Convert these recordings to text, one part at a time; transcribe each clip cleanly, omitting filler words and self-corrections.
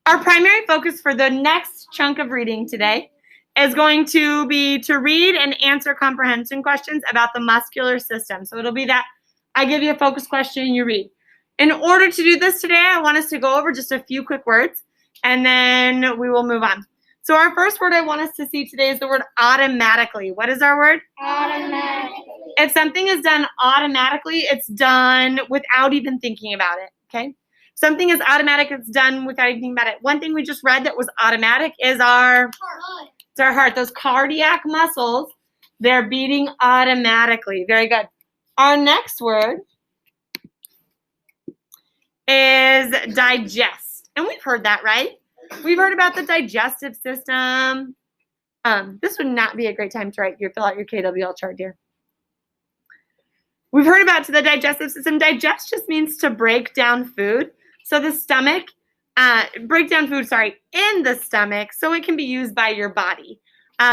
Our primary focus for the next chunk of reading today is going to be to read and answer comprehension questions about the muscular system. So it'll be that I give you a focus question and you read. In order to do this today, I want us to go over just a few quick words, and then we will move on. So our first word I want us to see today is the word automatically. What is our word? Automatically. If something is done automatically, it's done without even thinking about it, okay? Something is automatic, it's done without even thinking about it. One thing we just read that was automatic is our heart. Those cardiac muscles, they're beating automatically. Very good. Our next word is digest. And we've heard that, right? We've heard about the digestive system. This would not be a great time to fill out your KWL chart, dear. We've heard about the digestive system. Digest just means to break down food. So the stomach, break down food, in the stomach so it can be used by your body.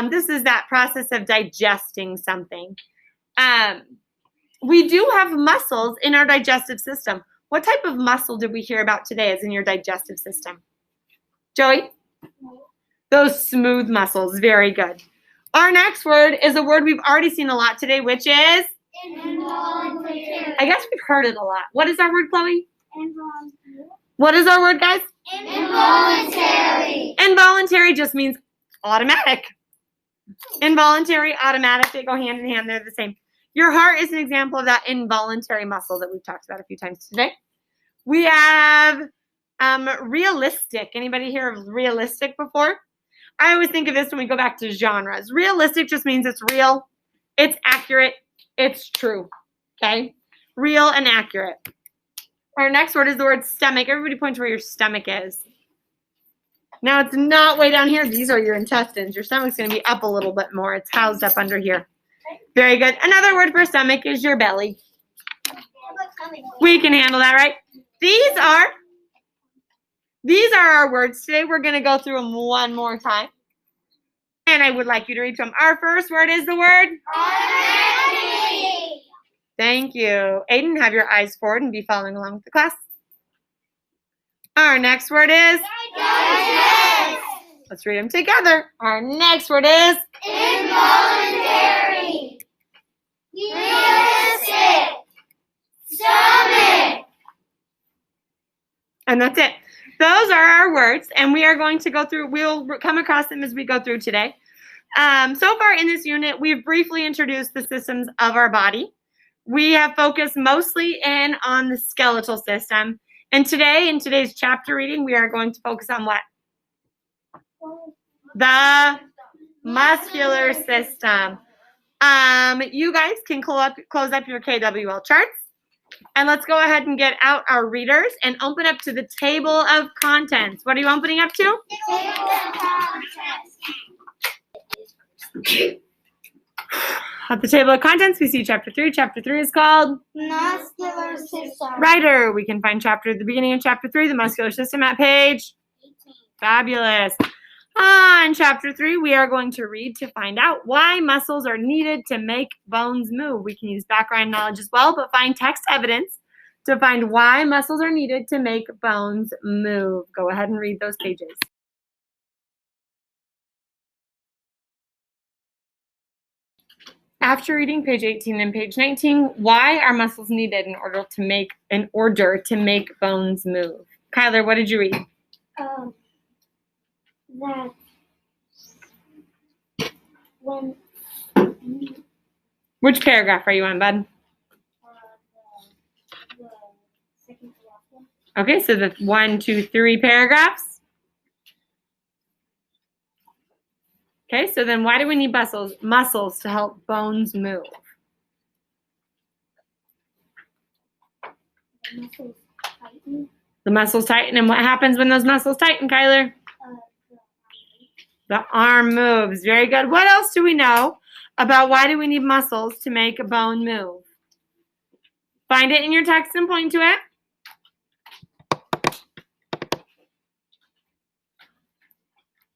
This is that process of digesting something. We do have muscles in our digestive system. What type of muscle did we hear about today is in your digestive system? Joey? Those smooth muscles. Very good. Our next word is a word we've already seen a lot today, which is? Involuntary. I guess we've heard it a lot. What is our word, Chloe? Involuntary. What is our word, guys? Involuntary. Involuntary just means automatic. Involuntary, automatic, they go hand in hand. They're the same. Your heart is an example of that involuntary muscle that we've talked about a few times today. We have realistic. Anybody hear of realistic before? I always think of this when we go back to genres. Realistic just means it's real, it's accurate, it's true. Okay? Real and accurate. Our next word is the word stomach. Everybody point to where your stomach is. Now, it's not way down here. These are your intestines. Your stomach's going to be up a little bit more. It's housed up under here. Very good. Another word for stomach is your belly. We can handle that, right? These are our words today. We're going to go through them one more time. And I would like you to read them. Our first word is the word? Automatically. Thank you. Aiden, have your eyes forward and be following along with the class. Our next word is? Digest. Let's read them together. Our next word is? Involuntary. Realistic. Stomach. And that's it. Those are our words, and we are going to go through, we'll come across them as we go through today. So far in this unit, we've briefly introduced the systems of our body. We have focused mostly in on the skeletal system. And today, in today's chapter reading, we are going to focus on what? The muscular system. You guys can close up your KWL charts. And let's go ahead and get out our readers and open up to the table of contents. What are you opening up to? At the table of contents, we see chapter 3. Chapter 3 is called Muscular system. Writer. We can find the beginning of chapter 3, the muscular system, at page 18. Fabulous. In chapter 3, we are going to read to find out why muscles are needed to make bones move. We can use background knowledge as well, but find text evidence to find why muscles are needed to make bones move. Go ahead and read those pages. After reading page 18 and page 19, why are muscles needed in order to make bones move? Kyler, what did you read? That when Which paragraph are you on, bud? the second to last one. Okay, so the 1, 2, 3 paragraphs. Okay, so then why do we need muscles to help bones move? The muscles tighten. The muscles tighten, and what happens when those muscles tighten, Kyler? The arm moves. Very good. What else do we know about why do we need muscles to make a bone move? Find it in your text and point to it.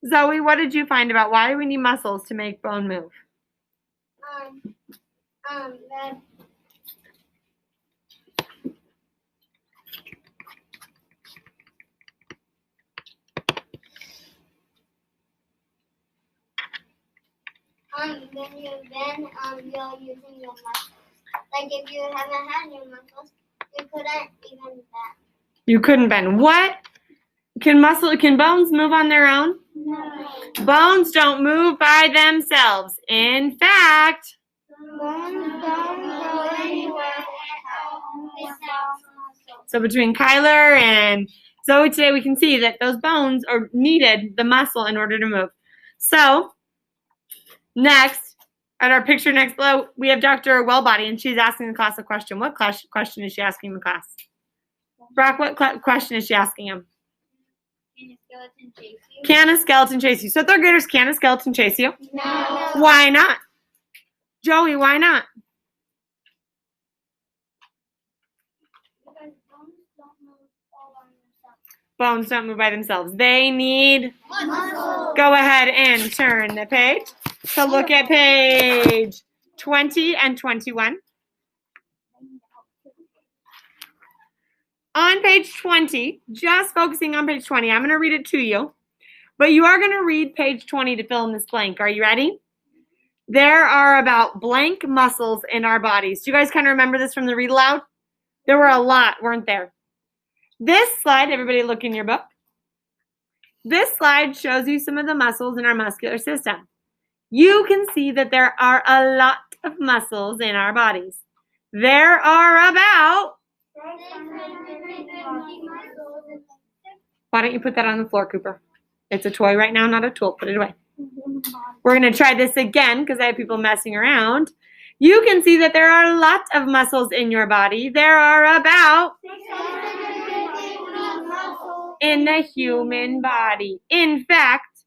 Zoe, what did you find about why do we need muscles to make bone move? That when you bend, you're using your muscles. Like if you haven't had your muscles, you couldn't even bend. You couldn't bend. What? Can bones move on their own? No. Bones don't move by themselves. In fact, Bones don't go anywhere without muscles. so between Kyler and Zoe today, we can see that those bones are needed the muscle in order to move. So next, at our picture next below, we have Dr. Wellbody, and she's asking the class a question. What question is she asking the class? Brock, what question is she asking him? Can a skeleton chase you? Can a skeleton chase you? So third graders, can a skeleton chase you? No. Why not? Joey, why not? Because bones don't move all by themselves. Bones don't move by themselves. They need. Muscles. Go ahead and turn the page to look at page 20 and 21. On page 20, just focusing on page 20, I'm going to read it to you, but you are going to read page 20 to fill in this blank. Are you ready? There are about blank muscles in our bodies. Do you guys kind of remember this from the read aloud? There were a lot, weren't there? This slide, everybody look in your book. This slide shows you some of the muscles in our muscular system. You can see that there are a lot of muscles in our bodies. There are about. Why don't you put that on the floor, Cooper? It's a toy right now, not a tool. Put it away. We're going to try this again because I have people messing around. You can see that there are lots of muscles in your body. There are about in the human body. In fact,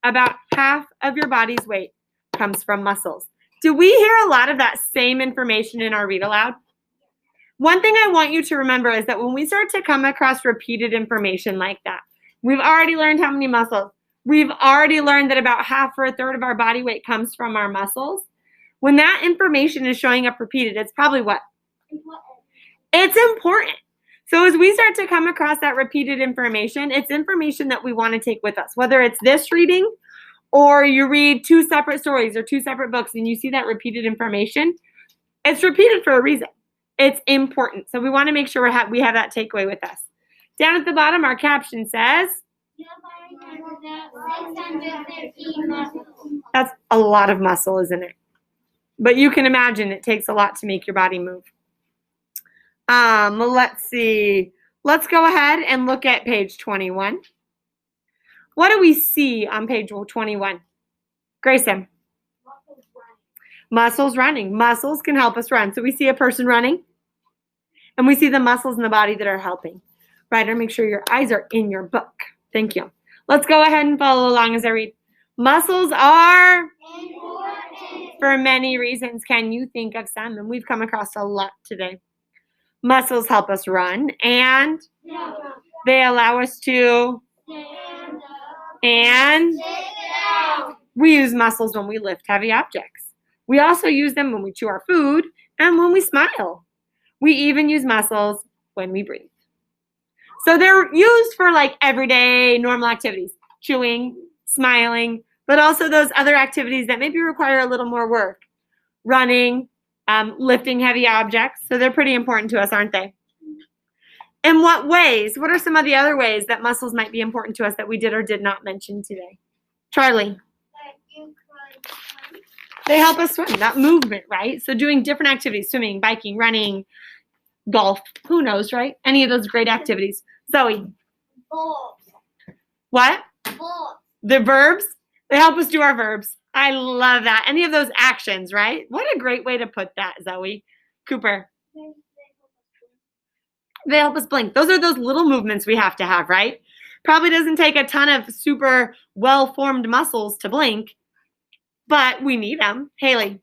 about half of your body's weight comes from muscles. Do we hear a lot of that same information in our read aloud? One thing I want you to remember is that when we start to come across repeated information like that, we've already learned how many muscles. We've already learned that about half or a third of our body weight comes from our muscles. When that information is showing up repeated, it's probably what? It's important. So as we start to come across that repeated information, it's information that we want to take with us, whether it's this reading or you read two separate stories or two separate books and you see that repeated information. It's repeated for a reason. It's important. So we want to make sure we have that takeaway with us. Down at the bottom, our caption says, that's a lot of muscle, isn't it? But you can imagine it takes a lot to make your body move. Let's see. Let's go ahead and look at page 21. What do we see on page 21? Grayson. Muscles running. Muscles can help us run. So we see a person running, and we see the muscles in the body that are helping. Ryder, make sure your eyes are in your book. Thank you. Let's go ahead and follow along as I read. Muscles are important for many reasons. Can you think of some? And we've come across a lot today. Muscles help us run, and they allow us to and we use muscles when we lift heavy objects. We also use them when we chew our food and when we smile. We even use muscles when we breathe. So they're used for like everyday normal activities, chewing, smiling, but also those other activities that maybe require a little more work, running, lifting heavy objects. So they're pretty important to us, aren't they? In what ways? What are some of the other ways that muscles might be important to us that we did or did not mention today? Charlie. They help us swim, that movement, right? So doing different activities, swimming, biking, running, golf, who knows, right? Any of those great activities. Zoe. What? The verbs. They help us do our verbs. I love that. Any of those actions, right? What a great way to put that, Zoe. Cooper. They help us blink. Those are those little movements we have to have, right? Probably doesn't take a ton of super well-formed muscles to blink, but we need them. Haley.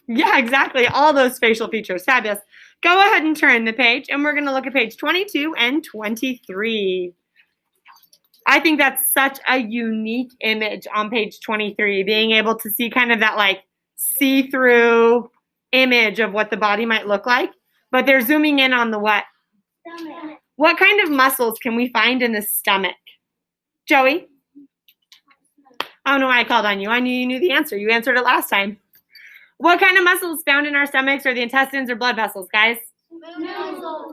Yeah, exactly. All those facial features. Fabulous. Go ahead and turn the page, and we're going to look at page 22 and 23. I think that's such a unique image on page 23, being able to see kind of that like see-through image of what the body might look like, but they're zooming in on the what? Stomach. What kind of muscles can we find in the stomach? Joey? I don't know why I called on you. I knew you knew the answer. You answered it last time. What kind of muscle is found in our stomachs or the intestines or blood vessels, guys?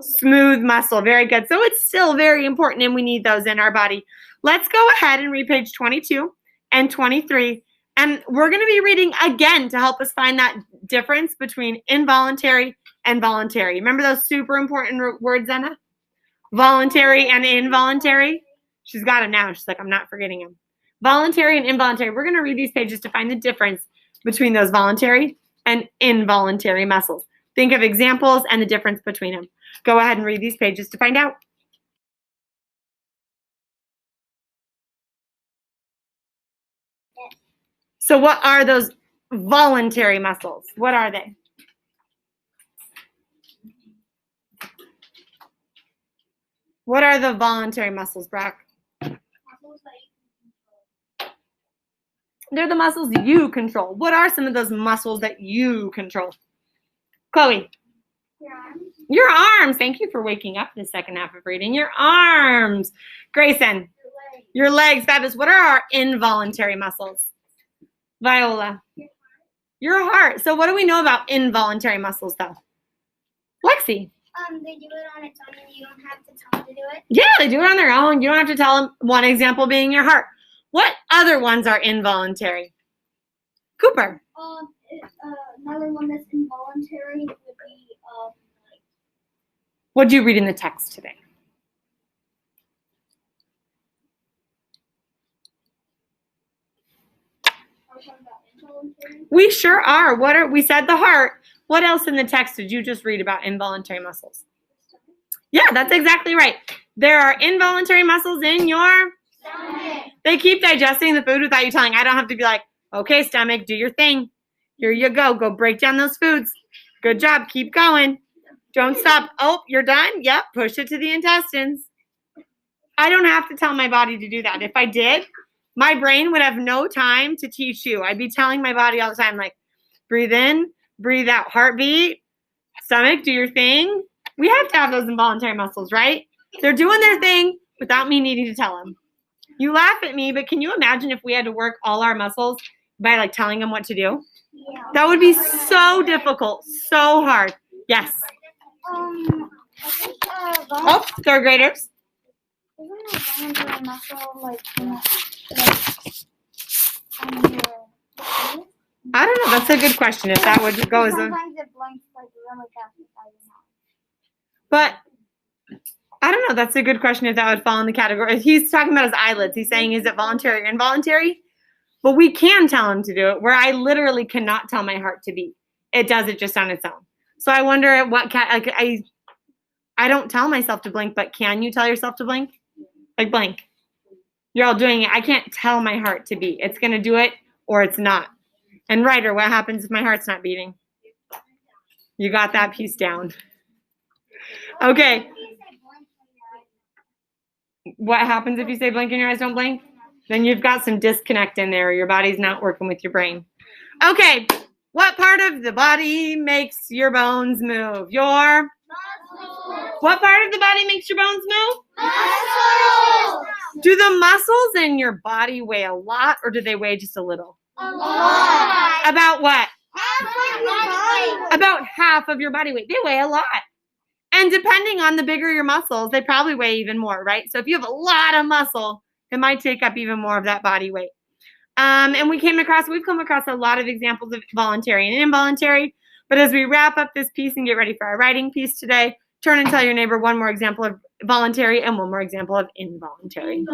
Smooth muscle. Very good. So it's still very important, and we need those in our body. Let's go ahead and read page 22 and 23. And we're going to be reading again to help us find that difference between involuntary and voluntary. Remember those super important words, Anna? Voluntary and involuntary. She's got them now. She's like, I'm not forgetting them. Voluntary and involuntary. We're going to read these pages to find the difference between those voluntary and involuntary muscles. Think of examples and the difference between them. Go ahead and read these pages to find out. So what are those voluntary muscles? What are they? What are the voluntary muscles, Brock? They're the muscles you control. What are some of those muscles that you control? Chloe? Your arms. Your arms. Thank you for waking up the second half of reading. Your arms. Grayson? Your legs. Fabulous. What are our involuntary muscles? Viola? Your heart. So what do we know about involuntary muscles, though? Lexi? They do it on its own and you don't have to tell them to do it. Yeah, they do it on their own. You don't have to tell them. One example being your heart. What other ones are involuntary? Cooper? Another one that's involuntary would be What did you read in the text today? We sure are. We said the heart. What else in the text did you just read about involuntary muscles? Yeah, that's exactly right. There are involuntary muscles in your stomach. They keep digesting the food without you telling. I don't have to be like, okay, stomach, do your thing. Here you go. Go break down those foods. Good job. Keep going. Don't stop. Oh, you're done? Yep. Push it to the intestines. I don't have to tell my body to do that. If I did, my brain would have no time to teach you. I'd be telling my body all the time, like, breathe in, breathe out, heartbeat, stomach, do your thing. We have to have those involuntary muscles, right? They're doing their thing without me needing to tell them. You laugh at me, but can you imagine if we had to work all our muscles by like telling them what to do? Yeah. That would be so difficult, so hard. Yes. I think Oh, third graders. isn't a voluntary muscle like on your face? I don't know. That's a good question. If that would go as a, Sometimes it blinks like really fast inside your mouth. but I don't know. That's a good question. If that would fall in the category. He's talking about his eyelids. He's saying, is it voluntary or involuntary? But we can tell him to do it. Where I literally cannot tell my heart to beat. It does it just on its own. So I wonder at what like I don't tell myself to blink, but can you tell yourself to blink? Like blink. You're all doing it. I can't tell my heart to beat. It's gonna do it or it's not. And Ryder, what happens if my heart's not beating? You got that piece down. Okay. What happens if you say blink and your eyes don't blink? Then you've got some disconnect in there. Your body's not working with your brain. Okay. What part of the body makes your bones move? Your Muscles. What part of the body makes your bones move? Muscles. Do the muscles in your body weigh a lot or do they weigh just a little? A lot. About what? Half of your body. About half of your body weight. They weigh a lot. And depending on the bigger your muscles, they probably weigh even more, right? So if you have a lot of muscle, it might take up even more of that body weight. And we've come across a lot of examples of voluntary and involuntary. But as we wrap up this piece and get ready for our writing piece today, turn and tell your neighbor one more example of voluntary and one more example of involuntary.